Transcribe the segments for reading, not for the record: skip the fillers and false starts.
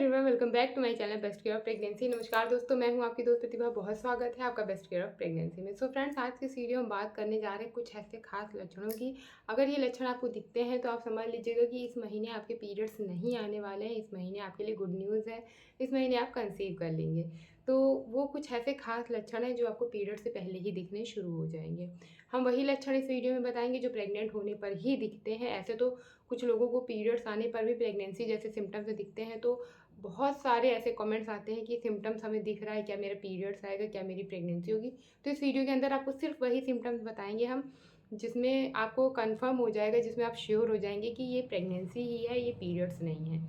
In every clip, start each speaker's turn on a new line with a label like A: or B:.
A: Everyone, welcome back to my channel best care of pregnancy. नमस्कार दोस्तों, मैं हूं आपकी दोस्त प्रतिभा। बहुत स्वागत है आपका बेस्ट केयर ऑफ प्रेगनेंसी में। सो फ्रेंड्स, आज की इस वीडियो में बात करने जा रहे हैं कुछ ऐसे खास लक्षणों की। अगर ये लक्षण आपको दिखते हैं तो आप समझ लीजिएगा कि इस महीने आपके पीरियड्स नहीं आने वाले हैं। इस महीने आपके लिए गुड न्यूज़ है, इस महीने आप कंसीव कर लेंगे। तो वो कुछ ऐसे खास लक्षण हैं जो आपको पीरियड से पहले ही दिखने शुरू हो जाएंगे। हम वही लक्षण इस वीडियो में बताएंगे जो प्रेग्नेंट होने पर ही दिखते हैं। ऐसे तो कुछ लोगों को पीरियड्स आने पर भी प्रेगनेंसी जैसे सिम्टम्स दिखते हैं, तो बहुत सारे ऐसे कमेंट्स आते हैं कि सिम्टम्स हमें दिख रहा है, क्या मेरा पीरियड्स आएगा, क्या मेरी प्रेगनेंसी होगी। तो इस वीडियो के अंदर आपको सिर्फ वही सिम्टम्स बताएंगे हम, जिसमें आपको कंफर्म हो जाएगा, जिसमें आप श्योर हो जाएंगे कि ये प्रेगनेंसी ही है, ये पीरियड्स नहीं है।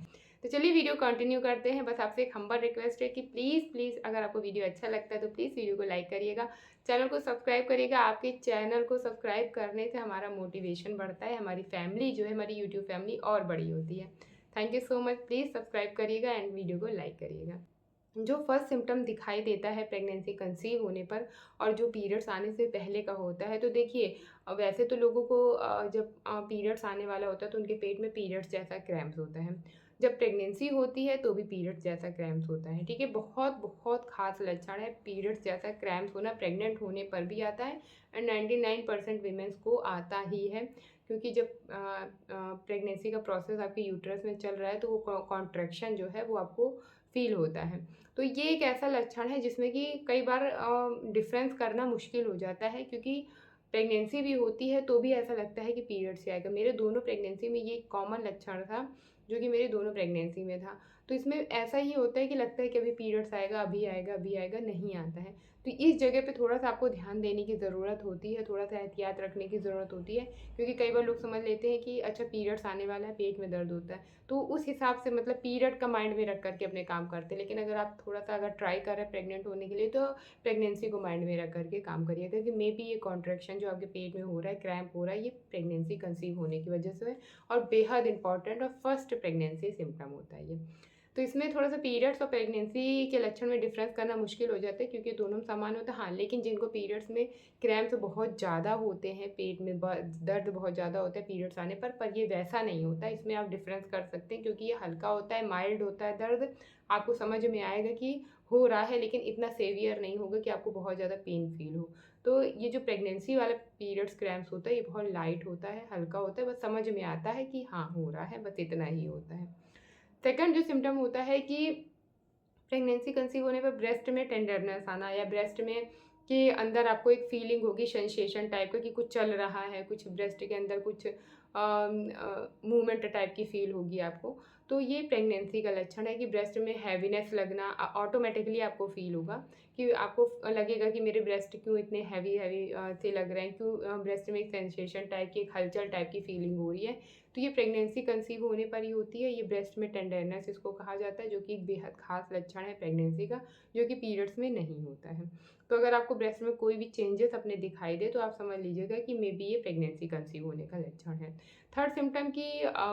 A: तो चलिए वीडियो कंटिन्यू करते हैं। बस आपसे एक हम्बल रिक्वेस्ट है कि प्लीज़ अगर आपको वीडियो अच्छा लगता है तो प्लीज़ वीडियो को लाइक करिएगा, चैनल को सब्सक्राइब करिएगा। आपके चैनल को सब्सक्राइब करने से हमारा मोटिवेशन बढ़ता है, हमारी फैमिली जो है, हमारी यूट्यूब फैमिली और बड़ी होती है। Thank you so much. Please subscribe करिएगा एंड वीडियो को लाइक करिएगा। जो फर्स्ट सिम्टम दिखाई देता है प्रेगनेंसी कंसीव होने पर और जो पीरियड्स आने से पहले का होता है, तो देखिए, वैसे तो लोगों को जब पीरियड्स आने वाला होता है तो उनके पेट में पीरियड्स जैसा क्रैम्प्स होता है। जब प्रेगनेंसी होती है तो भी पीरियड्स जैसा क्रैम्प्स होता है। ठीक है, बहुत बहुत खास लक्षण है। पीरियड्स जैसा क्रैम्प्स होना प्रेग्नेंट होने पर भी आता है एंड 99% वीमेंस को आता ही है, क्योंकि जब प्रेगनेंसी का प्रोसेस आपके यूट्रस में चल रहा है तो वो कॉन्ट्रैक्शन जो है वो आपको फील होता है। तो ये एक ऐसा लक्षण है जिसमें कि कई बार डिफरेंस करना मुश्किल हो जाता है, क्योंकि प्रेगनेंसी भी होती है तो भी ऐसा लगता है कि पीरियड से आएगा। मेरे दोनों प्रेगनेंसी में ये एक कॉमन लक्षण था, जो कि मेरे दोनों प्रेगनेंसी में था। तो इसमें ऐसा ही होता है कि लगता है कि अभी पीरियड्स आएगा, अभी आएगा, अभी आएगा, नहीं आता है। तो इस जगह पे थोड़ा सा आपको ध्यान देने की ज़रूरत होती है, थोड़ा सा एहतियात रखने की ज़रूरत होती है, क्योंकि कई बार लोग समझ लेते हैं कि अच्छा पीरियड्स आने वाला है, पेट में दर्द होता है, तो उस हिसाब से मतलब पीरियड का माइंड में रख करके अपने काम करते हैं। लेकिन अगर आप थोड़ा सा अगर ट्राई कर रहे हैं प्रेग्नेंट होने के लिए, तो प्रेगनेंसी को माइंड में रख करके काम करिएगा कि मे बी ये कॉन्ट्रैक्शन जो आपके पेट में हो रहा है, क्रैम्प हो रहा है, ये प्रेगनेंसी कंसीव होने की वजह से है और बेहद इंपॉर्टेंट और फर्स्ट प्रेगनेंसी सिम्टम होता है ये। तो इसमें थोड़ा-सा पीरियड्स और प्रेगनेंसी के लक्षण में डिफ़रेंस करना मुश्किल हो जाता है, क्योंकि दोनों समान होता है। हाँ, लेकिन जिनको पीरियड्स में क्रैम्प्स बहुत ज़्यादा होते हैं, पेट में ब दर्द बहुत ज़्यादा होता है पीरियड्स आने पर ये वैसा नहीं होता है। इसमें आप डिफ़रेंस कर सकते हैं, क्योंकि ये हल्का होता है, माइल्ड होता है दर्द। आपको समझ में आएगा कि हो रहा है, लेकिन इतना सीवियर नहीं होगा कि आपको बहुत ज़्यादा पेन फ़ील हो। तो ये जो प्रेगनेंसी वाला पीरियड्स क्रैम्प्स होता है, ये बहुत लाइट होता है, हल्का होता है, बस समझ में आता है कि हाँ, हो रहा है, बस इतना ही होता है। सेकंड जो सिम्पटम होता है कि प्रेगनेंसी कंसीव होने पर ब्रेस्ट में टेंडरनेस आना, या ब्रेस्ट में के अंदर आपको एक फीलिंग होगी सेंसेशन टाइप का कि कुछ चल रहा है, कुछ ब्रेस्ट के अंदर कुछ मूवमेंट टाइप की फील होगी आपको। तो ये प्रेगनेंसी का लक्षण है कि ब्रेस्ट में हैवीनेस लगना ऑटोमेटिकली आपको फील होगा, कि आपको लगेगा कि मेरे ब्रेस्ट क्यों इतने हैवी हैवी से लग रहे हैं, क्यों ब्रेस्ट में एक सेंसेशन टाइप की, एक हलचल टाइप की फीलिंग हो रही है। तो ये प्रेगनेंसी कंसीव होने पर ही होती है। ये ब्रेस्ट में टेंडरनेस इसको कहा जाता है, जो कि एक बेहद खास लक्षण है प्रेगनेंसी का, जो कि पीरियड्स में नहीं होता है। तो अगर आपको ब्रेस्ट में कोई भी चेंजेस अपने दिखाई दे तो आप समझ लीजिएगा कि मे बी ये प्रेगनेंसी कंसीव होने का लक्षण है। थर्ड सिम्पटम की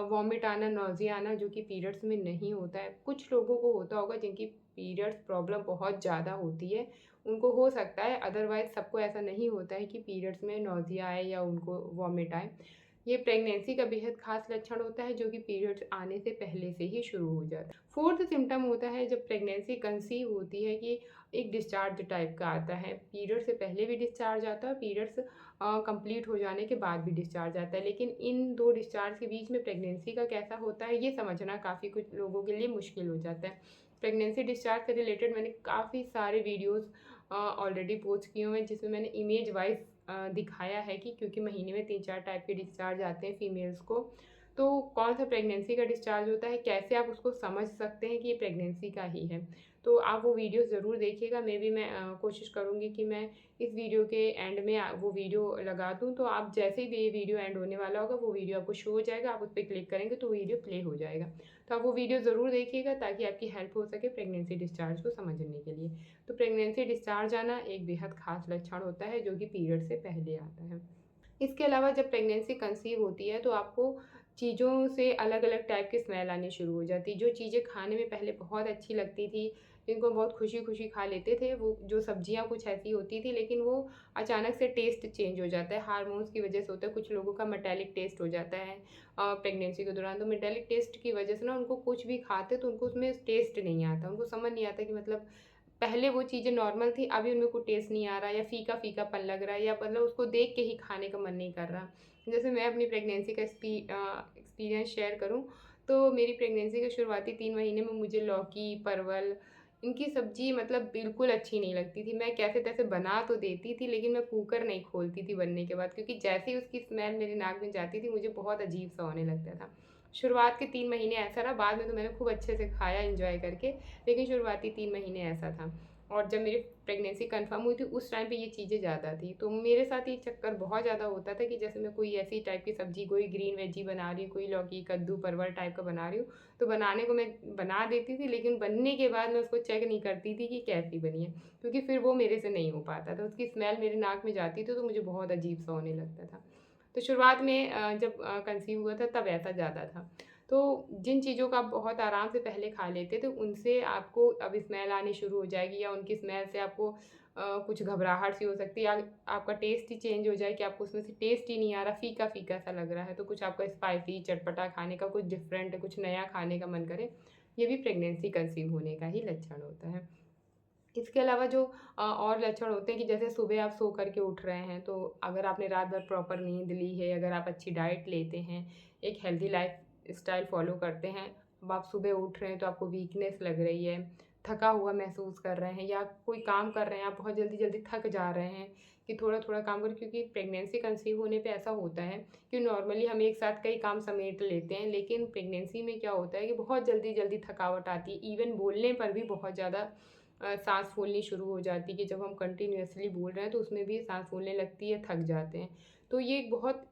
A: वॉमिट आना, नॉज़िया आना, जो कि पीरियड्स में नहीं होता है। कुछ लोगों को होता होगा जिनकी पीरियड्स प्रॉब्लम बहुत ज़्यादा होती है, उनको हो सकता है, अदरवाइज़ सबको ऐसा नहीं होता है कि पीरियड्स में नॉज़िया आए या उनको वॉमिट आए। ये प्रेगनेंसी का बेहद खास लक्षण होता है, जो कि पीरियड्स आने से पहले से ही शुरू हो जाता है। फोर्थ सिम्पटम होता है जब प्रेगनेंसी कंसीव होती है, कि एक डिस्चार्ज टाइप का आता है। पीरियड से पहले भी डिस्चार्ज आता है और पीरियड्स कंप्लीट हो जाने के बाद भी डिस्चार्ज आता है। लेकिन इन दो डिस्चार्ज के बीच में प्रेगनेंसी का कैसा होता है, ये समझना काफ़ी कुछ लोगों के लिए मुश्किल हो जाता है। प्रेगनेंसी डिस्चार्ज से रिलेटेड मैंने काफ़ी सारे वीडियोज़ ऑलरेडी पोस्ट किए हुए हैं, जिसमें मैंने इमेज वाइज़ दिखाया है कि क्योंकि महीने में 3-4 टाइप के डिस्चार्ज आते हैं फीमेल्स को। तो कौन सा प्रेगनेंसी का डिस्चार्ज होता है, कैसे आप उसको समझ सकते हैं कि ये प्रेगनेंसी का ही है। तो आप वो वीडियो ज़रूर देखिएगा। मे बी मैं कोशिश करूँगी कि मैं इस वीडियो के एंड में वो वीडियो लगा दूँ, तो आप जैसे ही ये वीडियो एंड होने वाला होगा वो वीडियो आपको शो हो जाएगा, आप उस पे क्लिक करेंगे तो वीडियो प्ले हो जाएगा। तो आप वो वीडियो ज़रूर देखिएगा, ताकि आपकी हेल्प हो सके प्रेगनेंसी डिस्चार्ज को समझने के लिए। तो प्रेगनेंसी डिस्चार्ज आना एक बेहद खास लक्षण होता है, जो कि पीरियड से पहले आता है। इसके अलावा जब प्रेगनेंसी कंसीव होती है तो आपको चीज़ों से अलग अलग टाइप की स्मेल आनी शुरू हो जाती। जो चीज़ें खाने में पहले बहुत अच्छी लगती थी, जिनको बहुत खुशी खुशी खा लेते थे, वो जो सब्जियां कुछ ऐसी होती थी, लेकिन वो अचानक से टेस्ट चेंज हो जाता है। हार्मोन्स की वजह से होता है। कुछ लोगों का मेटालिक टेस्ट हो जाता है प्रेगनेंसी के दौरान। तो मेटालिक टेस्ट की वजह से ना उनको कुछ भी खाते तो उनको उसमें टेस्ट नहीं आता, उनको समझ नहीं आता कि मतलब पहले वो चीज़ें नॉर्मल थी, अभी उनमें कोई टेस्ट नहीं आ रहा, या फीका-फीकापन लग रहा है, या मतलब उसको देख के ही खाने का मन नहीं कर रहा। जैसे मैं अपनी प्रेगनेंसी का एक्सपीरियंस शेयर करूँ, तो मेरी प्रेगनेंसी के शुरुआती 3 महीने में मुझे लौकी, परवल, इनकी सब्ज़ी मतलब बिल्कुल अच्छी नहीं लगती थी। मैं कैसे-तैसे बना तो देती थी, लेकिन मैं कुकर नहीं खोलती थी बनने के बाद, क्योंकि जैसे ही उसकी स्मेल मेरे नाक में जाती थी, मुझे बहुत अजीब-सा होने लगता था। शुरुआत के 3 महीने ऐसा रहा, बाद में तो मैंने खूब अच्छे से खाया एन्जॉय करके, लेकिन शुरुआती 3 महीने ऐसा था। और जब मेरी प्रेगनेंसी कन्फर्म हुई थी, उस टाइम पे ये चीज़ें ज़्यादा थी। तो मेरे साथ ये चक्कर बहुत ज़्यादा होता था कि जैसे मैं कोई ऐसी टाइप की सब्ज़ी, कोई ग्रीन वेजी बना रही हूँ, कोई लौकी, कद्दू, परवल टाइप का बना रही हूँ, तो बनाने को मैं बना देती थी, लेकिन बनने के बाद मैं उसको चेक नहीं करती थी कि कैसी बनी है, क्योंकि फिर वो मेरे से नहीं हो पाता था। उसकी स्मेल मेरे नाक में जाती थी, तो मुझे बहुत अजीब-सा होने लगता था। तो शुरुआत में जब कंसीव हुआ था, तब ऐसा ज़्यादा था। तो जिन चीज़ों का आप बहुत आराम से पहले खा लेते थे, उनसे आपको अब स्मेल आनी शुरू हो जाएगी, या उनकी स्मेल से आपको कुछ घबराहट सी हो सकती है, या आपका टेस्ट ही चेंज हो जाए कि आपको उसमें से टेस्ट ही नहीं आ रहा, फीका-फीका सा लग रहा है, तो कुछ आपका स्पाइसी, चटपटा खाने का, कुछ डिफरेंट, कुछ नया खाने का मन करे। ये भी प्रेगनेंसी कंसीव होने का ही लक्षण होता है। इसके अलावा जो और लक्षण होते हैं कि जैसे सुबह आप सो कर के उठ रहे हैं, तो अगर आपने रात भर प्रॉपर नींद ली है, अगर आप अच्छी डाइट लेते हैं, एक हेल्दी लाइफ स्टाइल फॉलो करते हैं, अब आप सुबह उठ रहे हैं तो आपको वीकनेस लग रही है, थका हुआ महसूस कर रहे हैं, या कोई काम कर रहे हैं, आप बहुत जल्दी जल्दी थक जा रहे हैं कि थोड़ा थोड़ा काम करें, क्योंकि प्रेगनेंसी कंसीव होने पे ऐसा होता है कि नॉर्मली हम एक साथ कई काम समेट लेते हैं, लेकिन प्रेगनेंसी में क्या होता है कि बहुत जल्दी जल्दी थकावट आती है। इवन बोलने पर भी बहुत ज़्यादा साँस फूलनी शुरू हो जाती है, कि जब हम कंटिन्यूअसली बोल रहे हैं तो उसमें भी साँस फूलने लगती है, थक जाते हैं। तो ये एक बहुत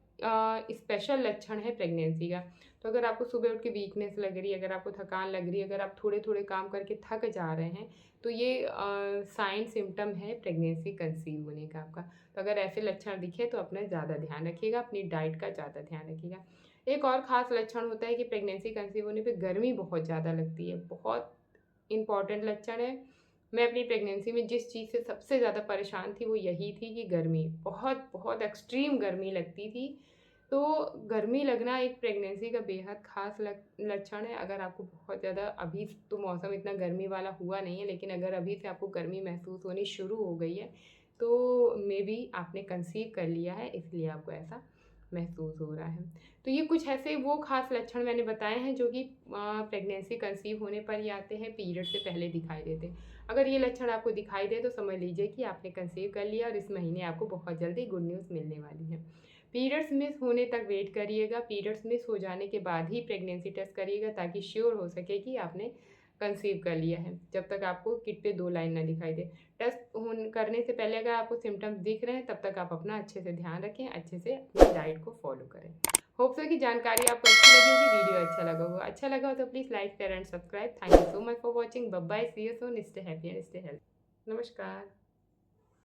A: स्पेशल लक्षण है प्रेगनेंसी का। तो अगर आपको सुबह उठ के वीकनेस लग रही है, अगर आपको थकान लग रही है, अगर आप थोड़े-थोड़े काम करके थक जा रहे हैं, तो ये साइन सिम्पटम है प्रेगनेंसी कंसीव होने का आपका। तो अगर ऐसे लक्षण दिखे तो अपना ज़्यादा ध्यान रखिएगा, अपनी डाइट का ज़्यादा ध्यान रखिएगा। एक और ख़ास लक्षण होता है कि प्रेगनेंसी कंसीव होने पे गर्मी बहुत ज़्यादा लगती है, बहुत इम्पॉर्टेंट लक्षण है। मैं अपनी प्रेगनेंसी में जिस चीज़ से सबसे ज़्यादा परेशान थी, वो यही थी कि गर्मी, बहुत एक्सट्रीम गर्मी लगती थी। तो गर्मी लगना एक प्रेगनेंसी का बेहद ख़ास लक्षण है। अगर आपको बहुत ज़्यादा, अभी तो मौसम इतना गर्मी वाला हुआ नहीं है, लेकिन अगर अभी से आपको गर्मी महसूस होनी शुरू हो गई है, तो मेबी आपने कंसीव कर लिया है, इसलिए आपको ऐसा महसूस हो रहा है। तो ये कुछ ऐसे वो ख़ास लक्षण मैंने बताए हैं जो कि प्रेगनेंसी कंसीव होने पर ही आते हैं, पीरियड से पहले दिखाई देते हैं। अगर ये लक्षण आपको दिखाई दे तो समझ लीजिए कि आपने कंसीव कर लिया, और इस महीने आपको बहुत जल्दी गुड न्यूज़ मिलने वाली है। पीरियड्स मिस होने तक वेट करिएगा, पीरियड्स मिस हो जाने के बाद ही प्रेगनेंसी टेस्ट करिएगा, ताकि श्योर हो सके कि आपने कंसीव कर लिया है, जब तक आपको किट पे 2 लाइन ना दिखाई दे। टेस्ट करने से पहले अगर आपको सिम्पटम्स दिख रहे हैं, तब तक आप अपना अच्छे से ध्यान रखें, अच्छे से अपनी डाइट को फॉलो करें। होप सो कि जानकारी आपको अच्छी लगी होगी, वीडियो अच्छा लगा होगा। अच्छा लगा हो तो please like, share and subscribe. Thank you so much for watching. Bye bye, see you soon, stay happy and stay healthy. नमस्कार।